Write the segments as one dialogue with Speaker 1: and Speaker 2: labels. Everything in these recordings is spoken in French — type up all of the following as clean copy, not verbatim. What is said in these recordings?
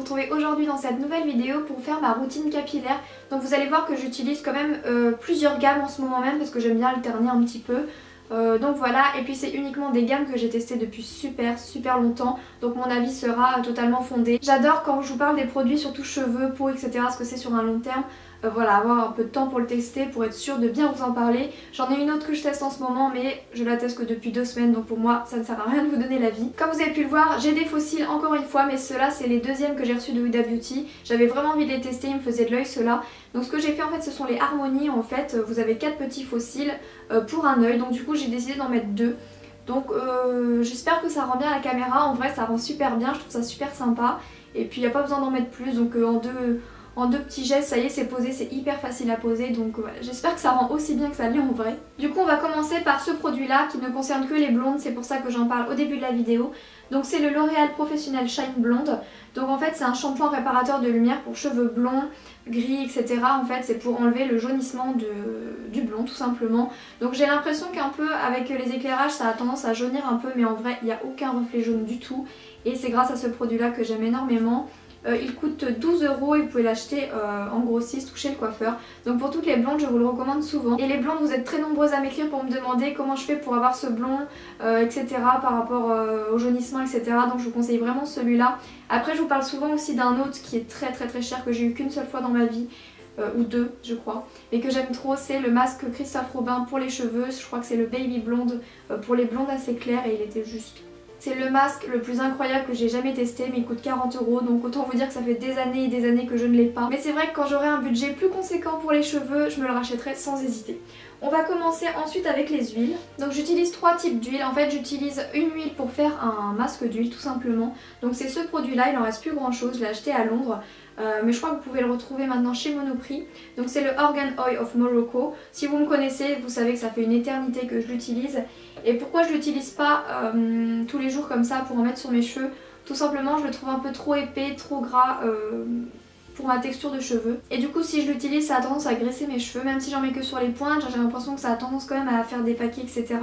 Speaker 1: retrouver aujourd'hui dans cette nouvelle vidéo pour faire ma routine capillaire. Donc vous allez voir que j'utilise quand même plusieurs gammes en ce moment même parce que j'aime bien alterner un petit peu. Donc voilà, et puis c'est uniquement des gammes que j'ai testées depuis super longtemps, donc mon avis sera totalement fondé. J'adore quand je vous parle des produits, surtout cheveux, peau, etc., ce que c'est sur un long terme. Voilà, avoir un peu de temps pour le tester, pour être sûre de bien vous en parler. J'en ai une autre que je teste en ce moment, mais je la teste que depuis 2 semaines, donc pour moi ça ne sert à rien de vous donner l'avis. Comme vous avez pu le voir, j'ai des fossiles encore une fois, mais ceux-là c'est les deuxièmes que j'ai reçus de Huda Beauty. J'avais vraiment envie de les tester, ils me faisaient de l'œil ceux-là. Donc ce que j'ai fait en fait, ce sont les Harmony. En fait, vous avez 4 petits fossiles pour un œil, donc du coup j'ai décidé d'en mettre 2. Donc j'espère que ça rend bien à la caméra. En vrai ça rend super bien, je trouve ça super sympa. Et puis il n'y a pas besoin d'en mettre plus, donc en deux petits gestes, ça y est, c'est posé, c'est hyper facile à poser, donc voilà, j'espère que ça rend aussi bien que ça l'est en vrai. Du coup on va commencer par ce produit là qui ne concerne que les blondes, c'est pour ça que j'en parle au début de la vidéo. Donc c'est le L'Oréal Professionnel Shine Blonde. Donc en fait c'est un shampoing réparateur de lumière pour cheveux blonds, gris, etc. En fait c'est pour enlever le jaunissement du blond tout simplement. Donc j'ai l'impression qu'un peu avec les éclairages ça a tendance à jaunir un peu, mais en vrai il n'y a aucun reflet jaune du tout. Et c'est grâce à ce produit là que j'aime énormément. Il coûte 12 € et vous pouvez l'acheter en grossiste ou chez le coiffeur. Donc pour toutes les blondes je vous le recommande souvent. Et les blondes, vous êtes très nombreuses à m'écrire pour me demander comment je fais pour avoir ce blond, etc. par rapport au jaunissement, etc. Donc je vous conseille vraiment celui-là. Après je vous parle souvent aussi d'un autre qui est très cher, que j'ai eu qu'une seule fois dans ma vie. Ou 2 je crois, mais que j'aime trop, c'est le masque Christophe Robin pour les cheveux. Je crois que c'est le Baby Blonde pour les blondes assez claires et il était juste... C'est le masque le plus incroyable que j'ai jamais testé, mais il coûte 40 €, donc autant vous dire que ça fait des années et des années que je ne l'ai pas. Mais c'est vrai que quand j'aurai un budget plus conséquent pour les cheveux, je me le rachèterai sans hésiter. On va commencer ensuite avec les huiles. Donc j'utilise 3 types d'huile. En fait j'utilise une huile pour faire un masque d'huile tout simplement. Donc c'est ce produit là, il en reste plus grand chose, je l'ai acheté à Londres. Mais je crois que vous pouvez le retrouver maintenant chez Monoprix. Donc c'est le Organ Oil of Morocco. Si vous me connaissez, vous savez que ça fait une éternité que je l'utilise. Et pourquoi je l'utilise pas tous les jours comme ça pour en mettre sur mes cheveux? Tout simplement je le trouve un peu trop épais, trop gras pour ma texture de cheveux. Et du coup si je l'utilise ça a tendance à graisser mes cheveux. Même si j'en mets que sur les pointes, j'ai l'impression que ça a tendance quand même à faire des paquets, etc.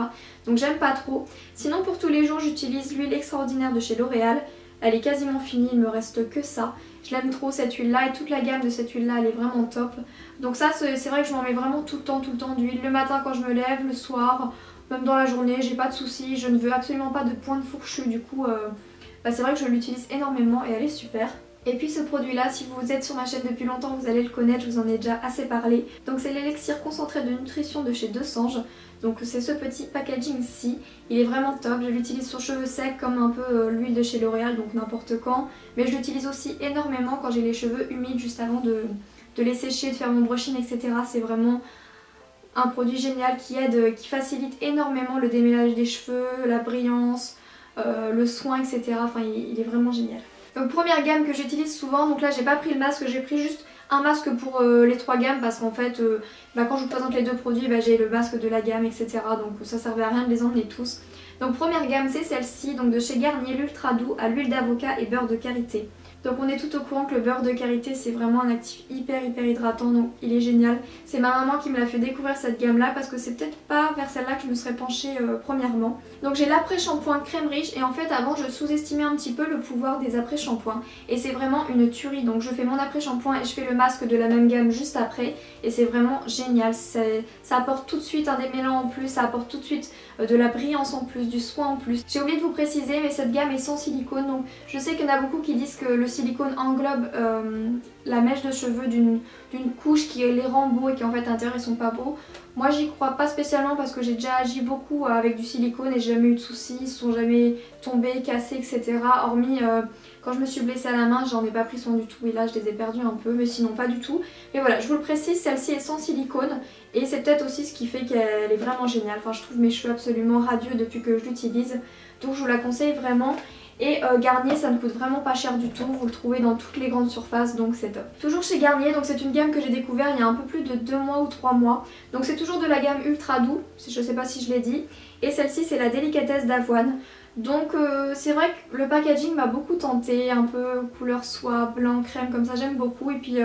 Speaker 1: Donc j'aime pas trop. Sinon pour tous les jours j'utilise l'huile extraordinaire de chez L'Oréal. Elle est quasiment finie, il me reste que ça. Je l'aime trop cette huile là et toute la gamme de cette huile là elle est vraiment top. Donc ça c'est vrai que je m'en mets vraiment tout le temps d'huile. Le matin quand je me lève, le soir, même dans la journée, j'ai pas de soucis. Je ne veux absolument pas de pointe fourchue, du coup c'est vrai que je l'utilise énormément et elle est super. Et puis ce produit là, si vous êtes sur ma chaîne depuis longtemps vous allez le connaître, je vous en ai déjà assez parlé. Donc c'est l'élixir concentré de nutrition de chez Desange. Donc c'est ce petit packaging-ci, il est vraiment top. Je l'utilise sur cheveux secs comme un peu l'huile de chez L'Oréal, donc n'importe quand. Mais je l'utilise aussi énormément quand j'ai les cheveux humides juste avant de les sécher, de faire mon brushing, etc. C'est vraiment un produit génial qui aide, qui facilite énormément le démêlage des cheveux, la brillance, le soin, etc. Enfin il est vraiment génial. Donc première gamme que j'utilise souvent, donc là j'ai pas pris le masque, j'ai pris juste un masque pour les 3 gammes parce qu'en fait quand je vous présente les 2 produits j'ai le masque de la gamme, etc. Donc ça servait à rien de les emmener tous. Donc première gamme c'est celle-ci, donc de chez Garnier, l'ultra doux à l'huile d'avocat et beurre de karité. Donc on est tout au courant que le beurre de karité c'est vraiment un actif hyper hydratant, donc il est génial. C'est ma maman qui me l'a fait découvrir cette gamme là parce que c'est peut-être pas vers celle-là que je me serais penchée premièrement. Donc j'ai l'après-shampoing crème riche et en fait avant je sous-estimais un petit peu le pouvoir des après-shampoings et c'est vraiment une tuerie. Donc je fais mon après-shampoing et je fais le masque de la même gamme juste après et c'est vraiment génial. Ça apporte tout de suite un démêlant en plus, ça apporte tout de suite de la brillance en plus, du soin en plus. J'ai oublié de vous préciser mais cette gamme est sans silicone, donc je sais qu'il y en a beaucoup qui disent que le silicone englobe la mèche de cheveux d'une couche qui les rend beaux et qui en fait à l'intérieur ils sont pas beaux. Moi j'y crois pas spécialement parce que j'ai déjà agi beaucoup avec du silicone et j'ai jamais eu de soucis, ils sont jamais tombés, cassés, etc. Hormis quand je me suis blessée à la main, j'en ai pas pris soin du tout et là je les ai perdus un peu, mais sinon pas du tout. Mais voilà, je vous le précise, celle-ci est sans silicone et c'est peut-être aussi ce qui fait qu'elle est vraiment géniale. Enfin je trouve mes cheveux absolument radieux depuis que je l'utilise, donc je vous la conseille vraiment. Et Garnier ça ne coûte vraiment pas cher du tout, vous le trouvez dans toutes les grandes surfaces donc c'est top. Toujours chez Garnier, donc c'est une gamme que j'ai découvert il y a un peu plus de 2 mois ou 3 mois. Donc c'est toujours de la gamme ultra doux, je sais pas si je l'ai dit. Et celle-ci c'est la délicatesse d'avoine. Donc c'est vrai que le packaging m'a beaucoup tenté, un peu couleur soie, blanc, crème comme ça j'aime beaucoup. Et puis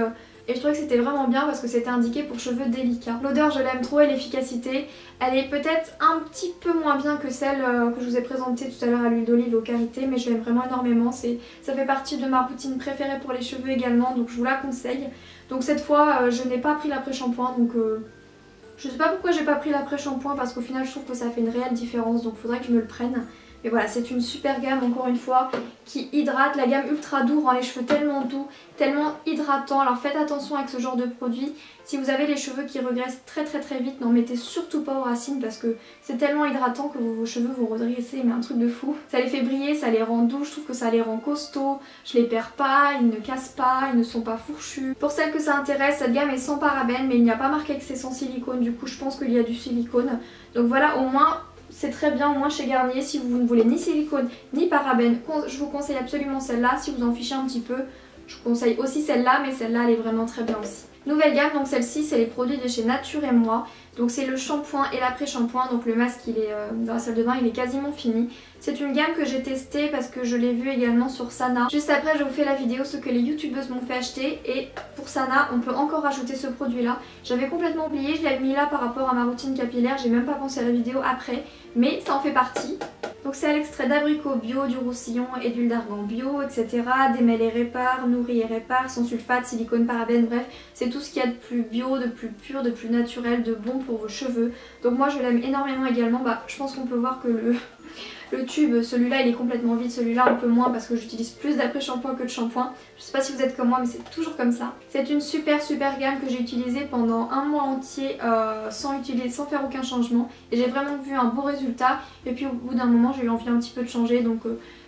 Speaker 1: et je trouvais que c'était vraiment bien parce que c'était indiqué pour cheveux délicats. L'odeur je l'aime trop et l'efficacité, elle est peut-être un petit peu moins bien que celle que je vous ai présentée tout à l'heure à l'huile d'olive au karité, mais je l'aime vraiment énormément. Ça fait partie de ma routine préférée pour les cheveux également, donc je vous la conseille. Donc cette fois je n'ai pas pris l'après-shampoing, donc je sais pas pourquoi j'ai pas pris l'après-shampoing parce qu'au final je trouve que ça fait une réelle différence, donc faudrait que je me le prenne. Mais voilà, c'est une super gamme encore une fois qui hydrate. La gamme Ultra Doux rend les cheveux tellement doux, tellement hydratants. Alors faites attention avec ce genre de produit. Si vous avez les cheveux qui regressent très vite, n'en mettez surtout pas aux racines parce que c'est tellement hydratant que vos cheveux vont redresser, mais un truc de fou. Ça les fait briller, ça les rend doux, je trouve que ça les rend costauds. Je les perds pas, ils ne cassent pas, ils ne sont pas fourchus. Pour celles que ça intéresse, cette gamme est sans parabènes, mais il n'y a pas marqué que c'est sans silicone. Du coup je pense qu'il y a du silicone. Donc voilà, au moins c'est très bien, au moins chez Garnier, si vous ne voulez ni silicone ni parabènes, je vous conseille absolument celle-là. Si vous en fichez un petit peu, je vous conseille aussi celle-là, mais celle-là elle est vraiment très bien aussi. Nouvelle gamme, donc celle-ci c'est les produits de chez Nature et Moi. Donc c'est le shampoing et l'après-shampoing, donc le masque il est dans la salle de bain, il est quasiment fini. C'est une gamme que j'ai testée parce que je l'ai vue également sur Sana. Juste après je vous fais la vidéo ce que les youtubeuses m'ont fait acheter, et pour Sana on peut encore rajouter ce produit là. J'avais complètement oublié, je l'ai mis là par rapport à ma routine capillaire, j'ai même pas pensé à la vidéo après, mais ça en fait partie. Donc c'est à l'extrait d'abricot bio, du roussillon et d'huile d'argan bio, etc. Démêle et répare, nourrit et répare, sans sulfate, silicone, parabènes, bref, c'est tout ce qu'il y a de plus bio, de plus pur, de plus naturel, de bon pour vos cheveux. Donc moi je l'aime énormément également. Je pense qu'on peut voir que le tube, celui-là il est complètement vide, celui-là un peu moins parce que j'utilise plus d'après-shampoing que de shampoing. Je sais pas si vous êtes comme moi, mais c'est toujours comme ça. C'est une super gamme que j'ai utilisée pendant un mois entier sans faire aucun changement, et j'ai vraiment vu un beau résultat. Et puis au bout d'un moment j'ai eu envie un petit peu de changer, donc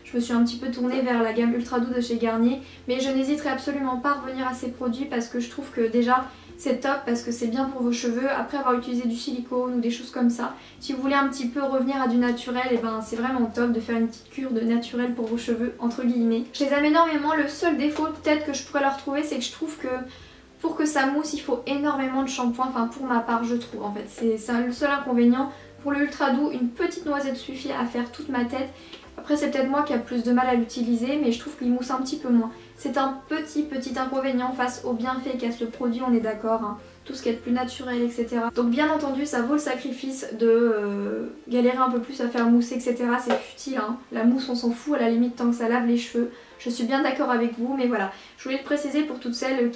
Speaker 1: je me suis un petit peu tournée vers la gamme Ultra Doux de chez Garnier. Mais je n'hésiterai absolument pas à revenir à ces produits parce que je trouve que déjà c'est top, parce que c'est bien pour vos cheveux après avoir utilisé du silicone ou des choses comme ça. Si vous voulez un petit peu revenir à du naturel, et ben c'est vraiment top de faire une petite cure de naturel pour vos cheveux entre guillemets. Je les aime énormément. Le seul défaut peut-être que je pourrais leur trouver, c'est que je trouve que pour que ça mousse il faut énormément de shampoing, enfin pour ma part je trouve en fait. C'est le seul inconvénient. Pour le Ultra Doux, une petite noisette suffit à faire toute ma tête. Après c'est peut-être moi qui a plus de mal à l'utiliser, mais je trouve qu'il mousse un petit peu moins. C'est un petit inconvénient face au bienfait qu'a ce produit, on est d'accord, hein. Tout ce qui est plus naturel, etc. Donc bien entendu ça vaut le sacrifice de galérer un peu plus à faire mousser, etc. C'est futile, hein. La mousse on s'en fout à la limite tant que ça lave les cheveux. Je suis bien d'accord avec vous, mais voilà, je voulais le préciser pour toutes celles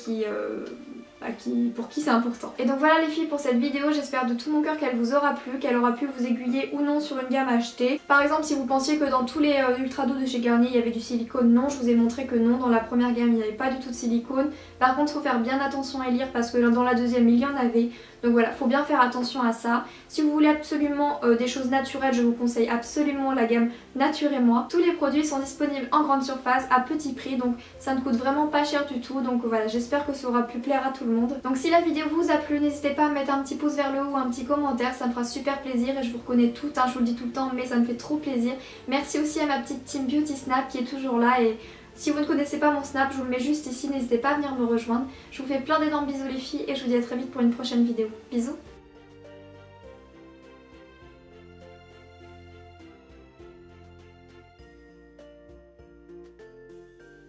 Speaker 1: pour qui c'est important. Et donc voilà les filles pour cette vidéo, j'espère de tout mon cœur qu'elle vous aura plu, qu'elle aura pu vous aiguiller ou non sur une gamme à acheter. Par exemple si vous pensiez que dans tous les Ultra Doux de chez Garnier il y avait du silicone, non, je vous ai montré que non, dans la première gamme il n'y avait pas du tout de silicone. Par contre il faut faire bien attention à lire parce que dans la deuxième il y en avait. Donc voilà, faut bien faire attention à ça. Si vous voulez absolument des choses naturelles, je vous conseille absolument la gamme Nature et Moi. Tous les produits sont disponibles en grande surface à petit prix, donc ça ne coûte vraiment pas cher du tout. Donc voilà, j'espère que ça aura pu plaire à tout le monde. Donc si la vidéo vous a plu, n'hésitez pas à mettre un petit pouce vers le haut ou un petit commentaire, ça me fera super plaisir. Et je vous reconnais toutes, hein, je vous le dis tout le temps, mais ça me fait trop plaisir. Merci aussi à ma petite team Beauty Snap qui est toujours là, et si vous ne connaissez pas mon Snap, je vous le mets juste ici, n'hésitez pas à venir me rejoindre. Je vous fais plein d'énormes bisous les filles et je vous dis à très vite pour une prochaine vidéo. Bisous.